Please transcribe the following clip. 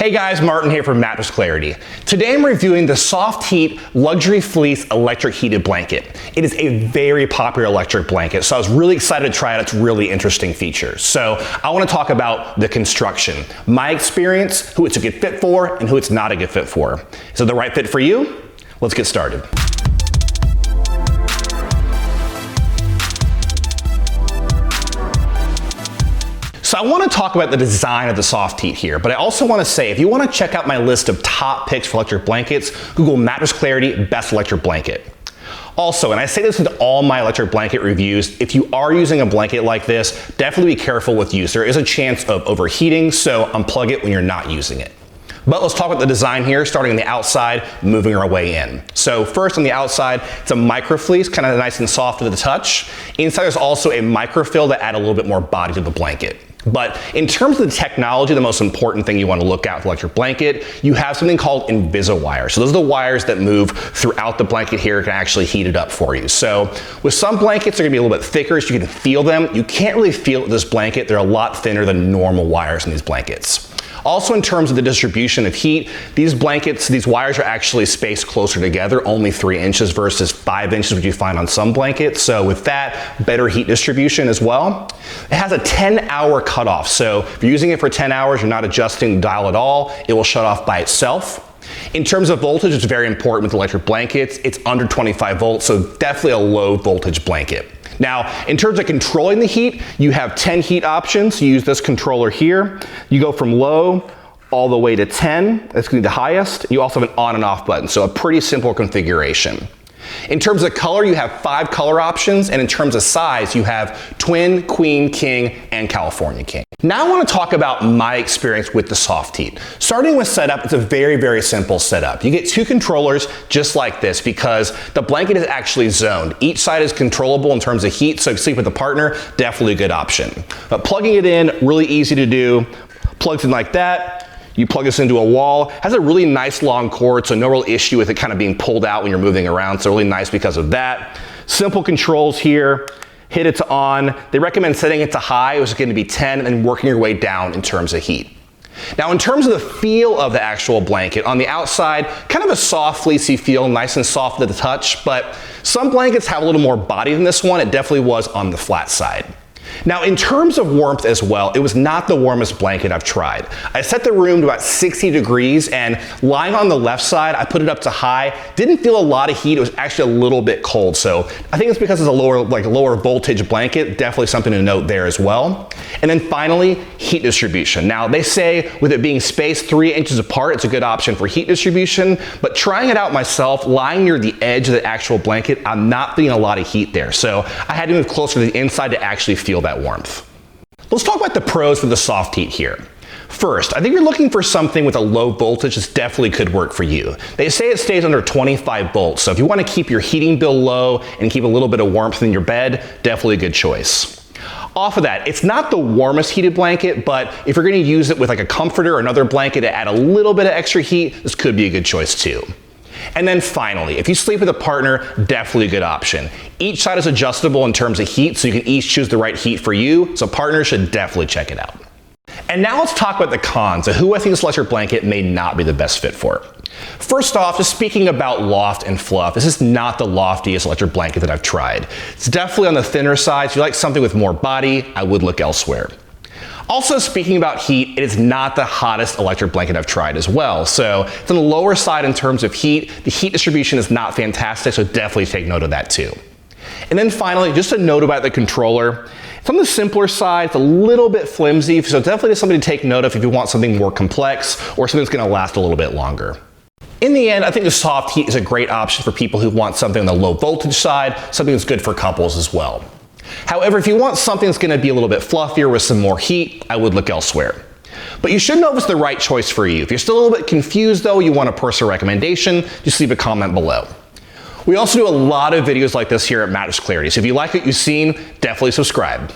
Hey guys, Martin here from Mattress Clarity. Today I'm reviewing the SoftHeat Luxury Fleece Electric Heated Blanket. It is a very popular electric blanket, so I was really excited to try out its really interesting features. So I want to talk about the construction, my experience, who it's a good fit for, and who it's not a good fit for. Is it the right fit for you? Let's get started. So I want to talk about the design of the SoftHeat here, but I also want to say, if you want to check out my list of top picks for electric blankets, Google Mattress Clarity Best Electric Blanket. Also, and I say this in all my electric blanket reviews, if you are using a blanket like this, definitely be careful with use. There is a chance of overheating, so unplug it when you're not using it. But let's talk about the design here, starting on the outside, moving our way in. So first on the outside, it's a micro fleece, kind of nice and soft to the touch. Inside there's also a microfill to add a little bit more body to the blanket. But in terms of the technology, the most important thing you want to look at with electric blanket, you have something called Invisiwire. So those are the wires that move throughout the blanket here, can actually heat it up for you. So with some blankets, they're gonna be a little bit thicker so you can feel them. You can't really feel it with this blanket. They're a lot thinner than normal wires in these blankets. Also, in terms of the distribution of heat, these blankets, these wires are actually spaced closer together, only 3 inches versus 5 inches, which you find on some blankets. So with that, better heat distribution as well. It has a 10-hour cutoff. So if you're using it for 10 hours, you're not adjusting the dial at all, it will shut off by itself. In terms of voltage, it's very important with electric blankets. It's under 25 volts, so definitely a low voltage blanket. Now, in terms of controlling the heat, you have 10 heat options. You use this controller here. You go from low all the way to 10. That's gonna be the highest. You also have an on and off button, so a pretty simple configuration. In terms of color, you have 5 color options, and in terms of size, you have twin, queen, king, and California king. Now I want to talk about my experience with the SoftHeat. Starting with setup, it's a very, very simple setup. You get 2 controllers just like this because the blanket is actually zoned. Each side is controllable in terms of heat, so if you sleep with a partner, definitely a good option. But plugging it in, really easy to do. Plugs in like that. You plug this into a wall. Has a really nice long cord, so no real issue with it kind of being pulled out when you're moving around, so really nice because of that. Simple controls here. Hit it to on. They recommend setting it to high, which is going to be 10, and then working your way down in terms of heat. Now, in terms of the feel of the actual blanket, on the outside, kind of a soft, fleecy feel, nice and soft to the touch, but some blankets have a little more body than this one. It definitely was on the flat side. Now, in terms of warmth as well, it was not the warmest blanket I've tried. I set the room to about 60 degrees, and lying on the left side, I put it up to high. Didn't feel a lot of heat. It was actually a little bit cold. So I think it's because it's a lower voltage blanket. Definitely something to note there as well. And then finally, heat distribution. Now, they say with it being spaced 3 inches apart, it's a good option for heat distribution, but trying it out myself, lying near the edge of the actual blanket, I'm not feeling a lot of heat there. So I had to move closer to the inside to actually feel that warmth. Let's talk about the pros for the SoftHeat here. First, I think you're looking for something with a low voltage. This definitely could work for you. They say it stays under 25 volts, so if you want to keep your heating bill low and keep a little bit of warmth in your bed, definitely a good choice. Off of that, it's not the warmest heated blanket, but if you're going to use it with like a comforter or another blanket to add a little bit of extra heat, this could be a good choice too. And then finally, if you sleep with a partner, definitely a good option. Each side is adjustable in terms of heat, so you can each choose the right heat for you, so partners should definitely check it out. And now let's talk about the cons of who I think this electric blanket may not be the best fit for. First off, just speaking about loft and fluff, this is not the loftiest electric blanket that I've tried. It's definitely on the thinner side. If you like something with more body, I would look elsewhere. Also, speaking about heat, it is not the hottest electric blanket I've tried as well. So it's on the lower side in terms of heat. The heat distribution is not fantastic, so definitely take note of that too. And then finally, just a note about the controller. It's on the simpler side, it's a little bit flimsy, so definitely just something to take note of if you want something more complex or something that's gonna last a little bit longer. In the end, I think the SoftHeat is a great option for people who want something on the low voltage side, something that's good for couples as well. However, if you want something that's going to be a little bit fluffier with some more heat, I would look elsewhere. But you should know if it's the right choice for you. If you're still a little bit confused though, you want a personal recommendation, just leave a comment below. We also do a lot of videos like this here at Mattress Clarity, so if you like what you've seen, definitely subscribe.